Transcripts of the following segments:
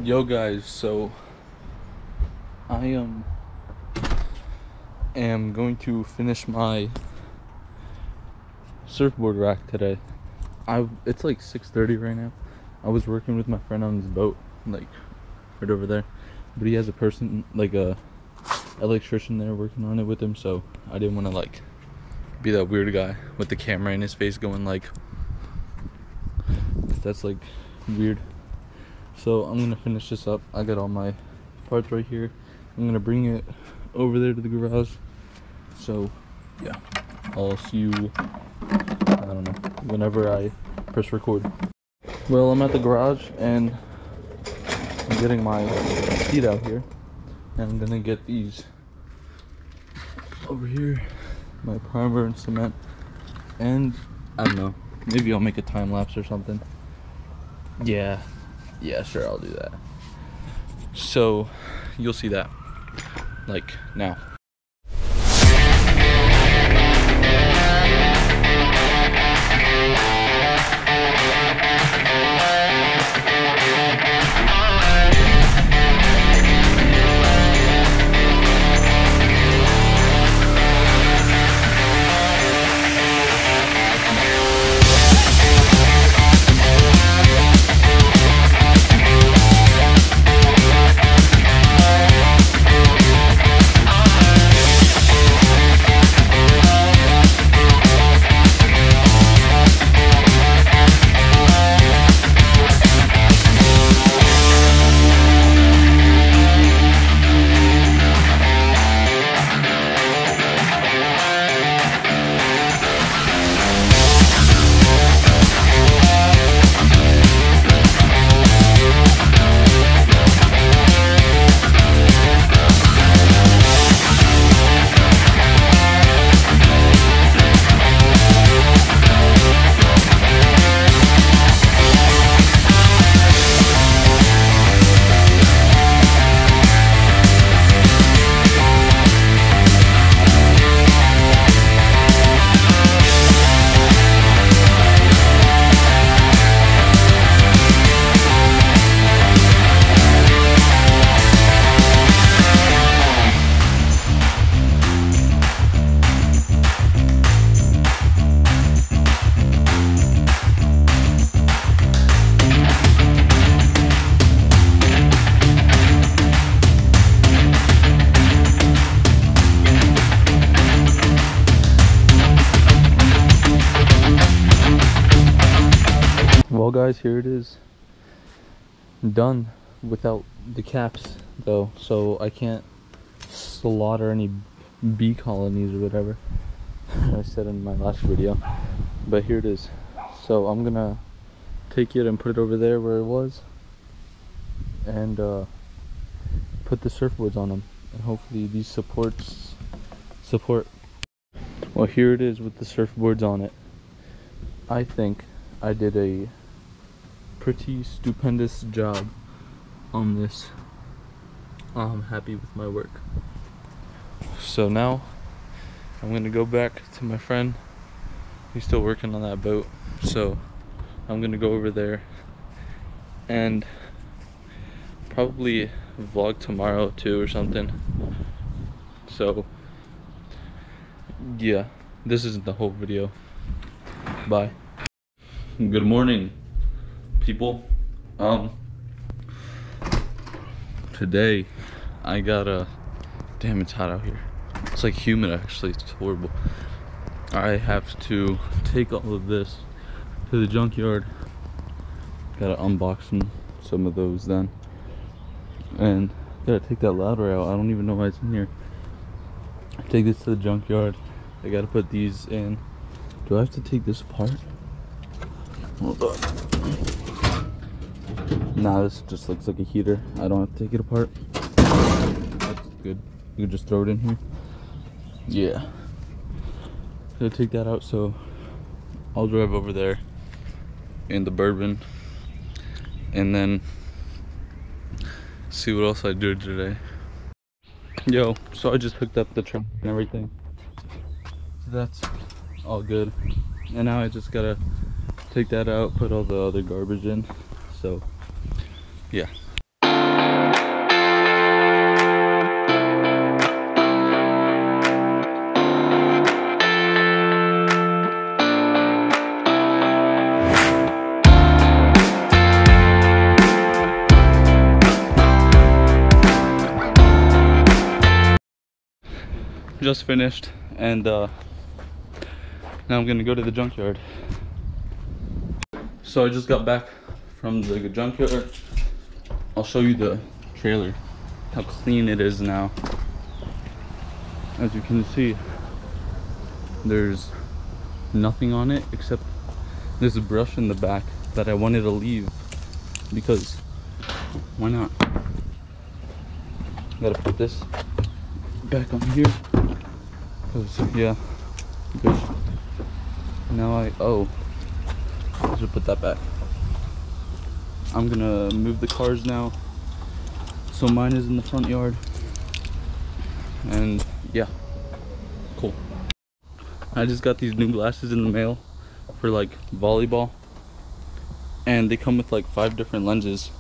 Yo guys, so I am going to finish my surfboard rack today. It's like 6:30 right now. I was working with my friend on his boat, like right over there, but he has a person, like a electrician there working on it with him, so I didn't want to like be that weird guy with the camera in his face going like, that's like weird. So I'm gonna finish this up. I got all my parts right here. I'm gonna bring it over there to the garage. So yeah, I'll see you, I don't know, whenever I press record. Well, I'm at the garage and I'm getting my seat out here, and I'm gonna get these over here, my primer and cement, and I don't know, maybe I'll make a time lapse or something. Yeah, sure, I'll do that. So you'll see that like now. Well guys, here it is, done without the caps though, so I can't slaughter any bee colonies or whatever I said in my last video, but here it is. So I'm gonna take it and put it over there where it was, and put the surfboards on them, and hopefully these support. Well, here it is with the surfboards on it. I think I did a pretty stupendous job on this. I'm happy with my work. So now I'm gonna go back to my friend. He's still working on that boat, so I'm gonna go over there and probably vlog tomorrow too or something. So yeah, this isn't the whole video. Bye. Good morning, people. Today I got a, damn, it's hot out here. It's like humid actually, it's horrible. I have to take all of this to the junkyard. Gotta unbox some of those then, and gotta take that ladder out. I don't even know why it's in here. Take this to the junkyard. I gotta put these in. Do I have to take this apart? Hold on. Nah, this just looks like a heater. I don't have to take it apart. That's good. You can just throw it in here. Yeah. Gotta take that out, so I'll drive over there in the Bourbon and then see what else I do today. Yo, so I just hooked up the truck and everything. So that's all good. And now I just gotta take that out, put all the other garbage in. So yeah. just finished, and now I'm gonna go to the junkyard. So I just got back from the junkyard. I'll show you the trailer, how clean it is now. As you can see, there's nothing on it except this brush in the back that I wanted to leave because why not? Gotta put this back on here because yeah, because now I should put that back. I'm gonna move the cars now, so mine is in the front yard, and yeah, cool. I just got these new glasses in the mail for like volleyball, and they come with like 5 different lenses,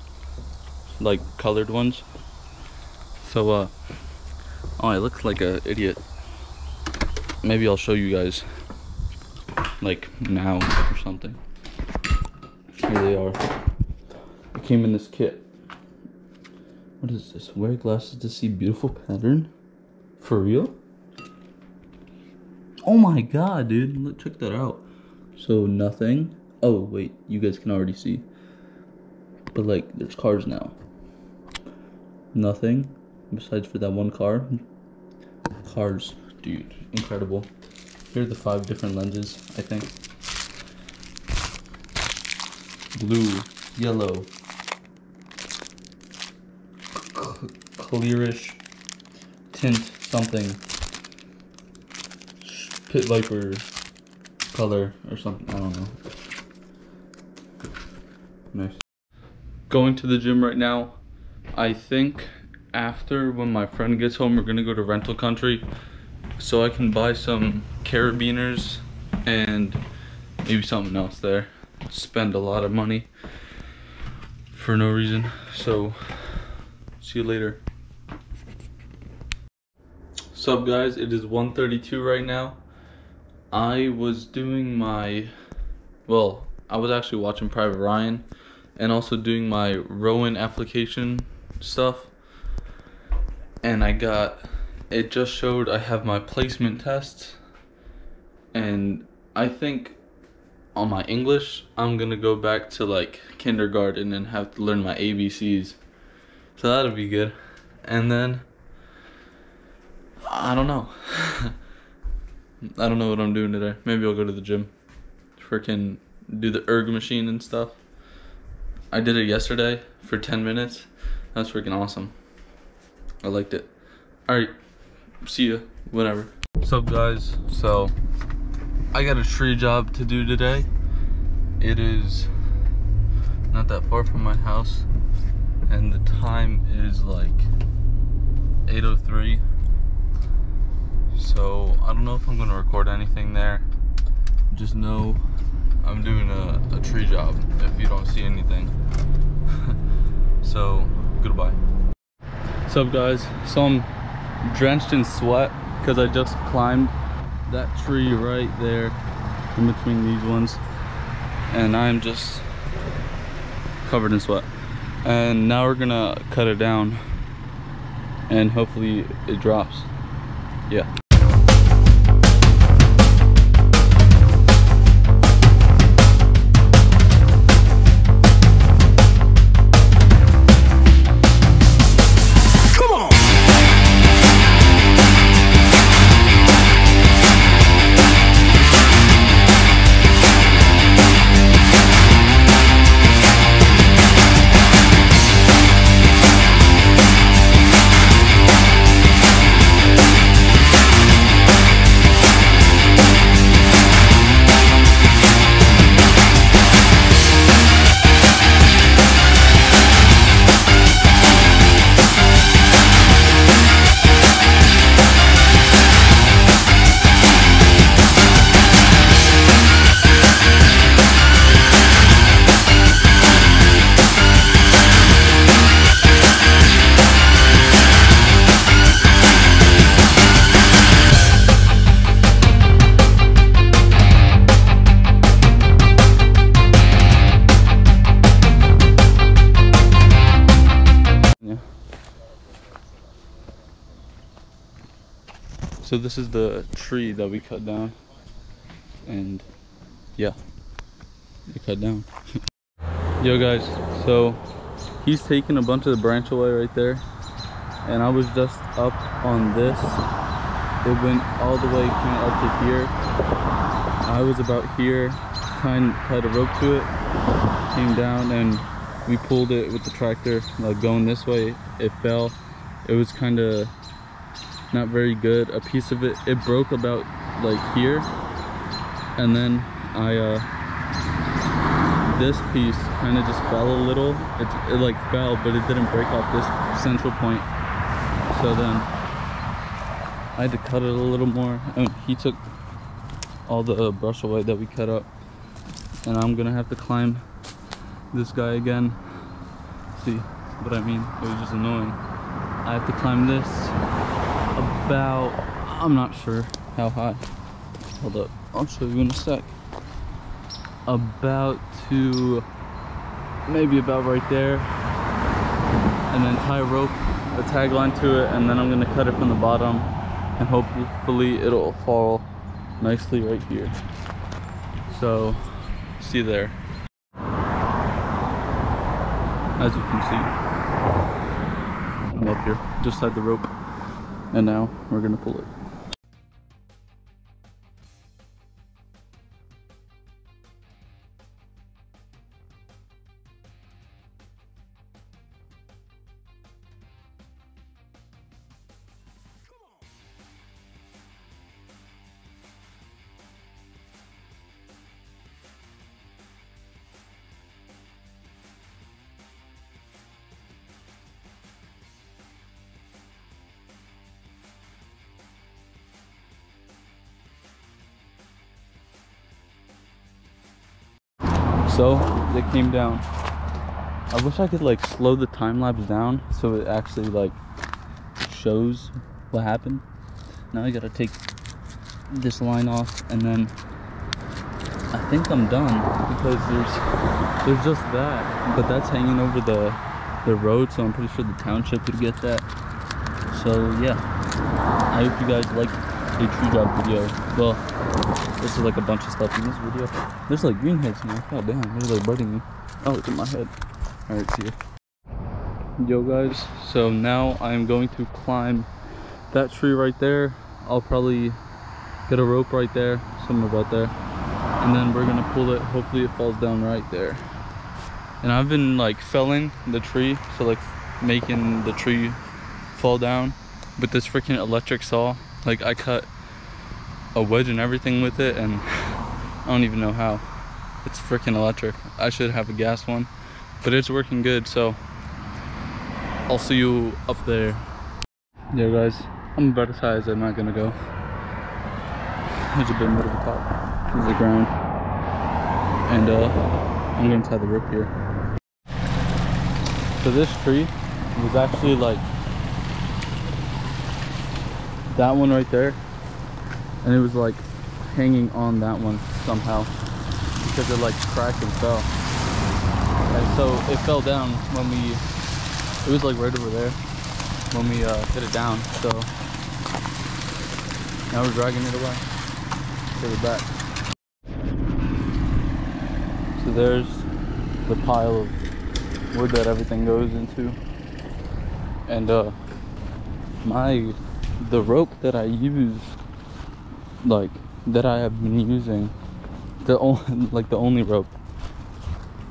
like colored ones. So oh, I look like an idiot. Maybe I'll show you guys like now or something. Here they are. It came in this kit. What is this? Wear glasses to see beautiful pattern? For real? Oh my god, dude. Look, check that out. So nothing. Oh wait, you guys can already see. But like, there's cars now. Nothing. Besides for that one car. Cars, dude. Incredible. Here are the 5 different lenses, I think. Blue, yellow, clearish tint something, pit viper color or something, I don't know. Nice. Going to the gym right now. I think after, when my friend gets home, we're gonna go to Rental Country so I can buy some carabiners and maybe something else there. Spend a lot of money for no reason. So see you later. Sup guys, it is 1:32 right now. I was doing my, well, I was actually watching Private Ryan and also doing my Rowan application stuff, and it just showed I have my placement test, and I think on my English I'm gonna go back to like kindergarten and have to learn my ABCs, so that'll be good. And then I don't know. I don't know what I'm doing today. Maybe I'll go to the gym, freaking do the erg machine and stuff. I did it yesterday for 10 minutes. That's freaking awesome. I liked it. Alright, see ya, whatever. What's up guys? So I got a tree job to do today. It is not that far from my house, and the time is like 8:03. So I don't know if I'm gonna record anything there. Just know I'm doing a tree job if you don't see anything. So goodbye. What's up guys? So I'm drenched in sweat because I just climbed that tree right there in between these ones, and I'm just covered in sweat. And now we're gonna cut it down and hopefully it drops. Yeah. So this is the tree that we cut down, and yeah, we cut down. Yo guys, so he's taking a bunch of the branch away right there, and I was just up on this. It went all the way kind of up to here. I was about here, tied a rope to it, came down, and we pulled it with the tractor, like going this way. It fell. It was kind of not very good. A piece of it broke about like here, and then this piece kind of just fell a little. It like fell, but it didn't break off this central point. So then I had to cut it a little more, and he took all the brush away that we cut up, and I'm gonna have to climb this guy again. See what I mean? It was just annoying. I have to climb this about, I'm not sure how high. Hold up, I'll show you in a sec. About to, maybe about right there, and then tie a rope, a tag line to it, and then I'm gonna cut it from the bottom, and hopefully it'll fall nicely right here. So, see there. As you can see, I'm up here, just tied the rope, and now we're gonna pull it. So they came down. I wish I could like slow the time lapse down so it actually like shows what happened. Now I gotta take this line off, and then I think I'm done, because there's just that, but that's hanging over the road, so I'm pretty sure the township would get that. So yeah, I hope you guys like the tree job video. Well, this is like a bunch of stuff in this video. There's like green heads now. God damn, they're like biting me. Oh, it's in my head. Alright, see ya. Yo guys, so now I'm going to climb that tree right there. I'll probably get a rope right there, somewhere about there, and then we're gonna pull it. Hopefully it falls down right there. And I've been like felling the tree, so like making the tree fall down with this freaking electric saw. Like I cut a wedge and everything with it, and I don't even know how. It's freaking electric. I should have a gas one, but it's working good. So I'll see you up there. Yeah guys, I'm about as high as I'm not gonna go. There's a bit more to the top. There's the ground, and I'm gonna tie the rope here. So this tree was actually like that one right there, and it was like hanging on that one somehow because it like cracked and fell. And so it fell down when it was like right over there when we hit it down. So now we're dragging it away to the back. So there's the pile of wood that everything goes into, and the rope that I use, like that I have been using, the only rope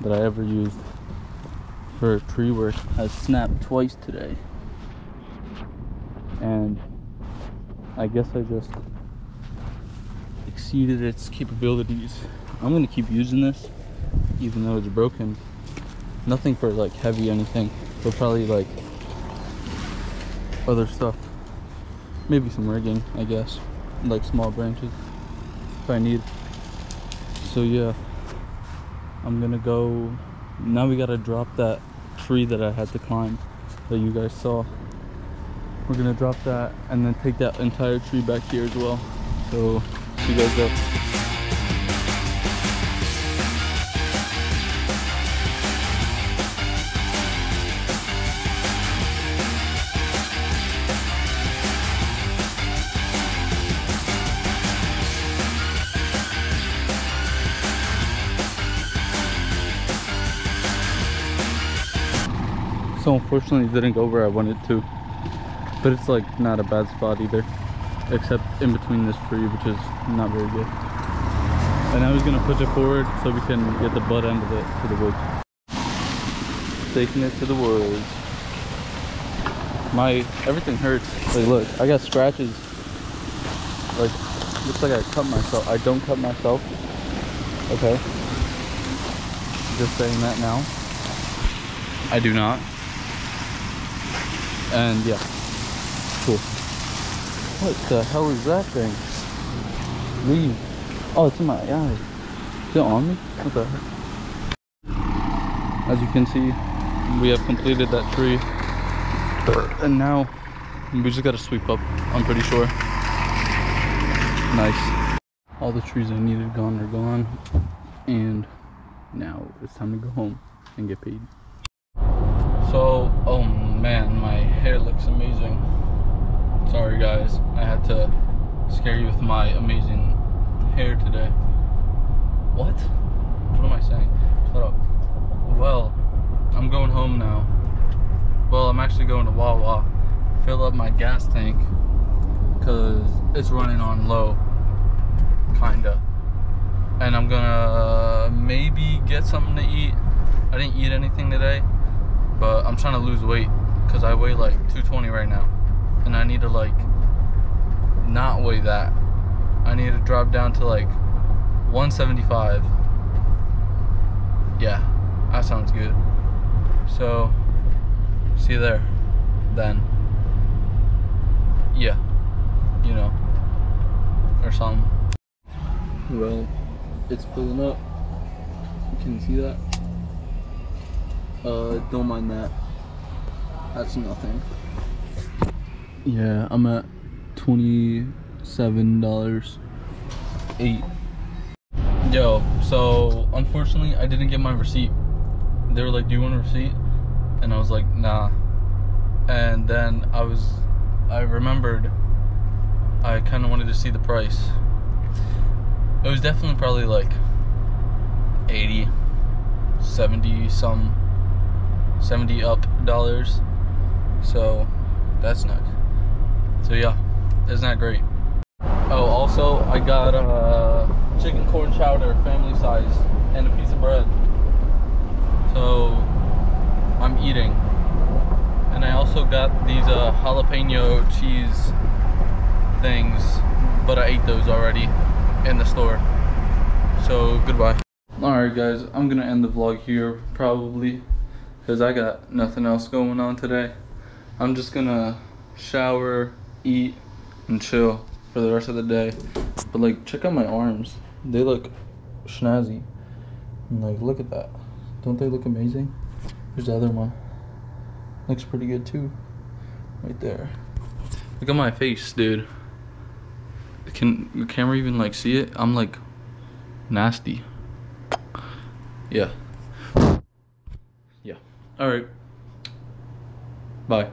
that I ever used for tree work, has snapped twice today, and I guess I just exceeded its capabilities. I'm gonna keep using this even though it's broken. Nothing for like heavy anything, but probably like other stuff. Maybe some rigging, I guess, like small branches if I need. So yeah, I'm gonna go. Now we gotta drop that tree that I had to climb that you guys saw. We're gonna drop that and then take that entire tree back here as well. So see you guys there. So unfortunately it didn't go where I wanted to. But it's like not a bad spot either. Except in between this tree, which is not very good. And I was gonna push it forward so we can get the butt end of it to the woods. Taking it to the woods. Everything hurts. Like look, I got scratches. Like, looks like I cut myself. I don't cut myself. Okay. Just saying that now. I do not. And yeah. Cool. What the hell is that thing? Leave. Oh, it's in my eye. Is it on me? What the heck? As you can see, we have completed that tree. And now, we just gotta sweep up, I'm pretty sure. Nice. All the trees I needed gone are gone. And now it's time to go home and get paid. So, oh man, my hair looks amazing. Sorry guys, I had to scare you with my amazing hair today. What? What am I saying? Shut up. Well, I'm going home now. Well, I'm actually going to Wawa, fill up my gas tank, cause it's running on low, kinda. And I'm gonna maybe get something to eat. I didn't eat anything today, but I'm trying to lose weight, cause I weigh like 220 right now. And I need to like not weigh that. I need to drop down to like 175. Yeah, that sounds good. So see you there then. Yeah, you know, or something. Well, it's filling up. You can see that. Don't mind that. That's nothing. Yeah, I'm at $27.08. Yo, so unfortunately I didn't get my receipt. They were like, do you want a receipt? And I was like, nah. And then I remembered I kind of wanted to see the price. It was definitely probably like 80, 70 some, 70 up dollars. So that's nice. So yeah, isn't that great? Oh, also I got chicken corn chowder, family size, and a piece of bread. So I'm eating. And I also got these jalapeno cheese things, but I ate those already in the store. So goodbye. Alright guys, I'm gonna end the vlog here probably, because I got nothing else going on today. I'm just gonna shower, eat, and chill for the rest of the day. But like, check out my arms. They look snazzy. And like, look at that. Don't they look amazing? Here's the other one. Looks pretty good too. Right there. Look at my face, dude. Can the camera even like see it? I'm like nasty. Yeah. Yeah. Alright. Bye.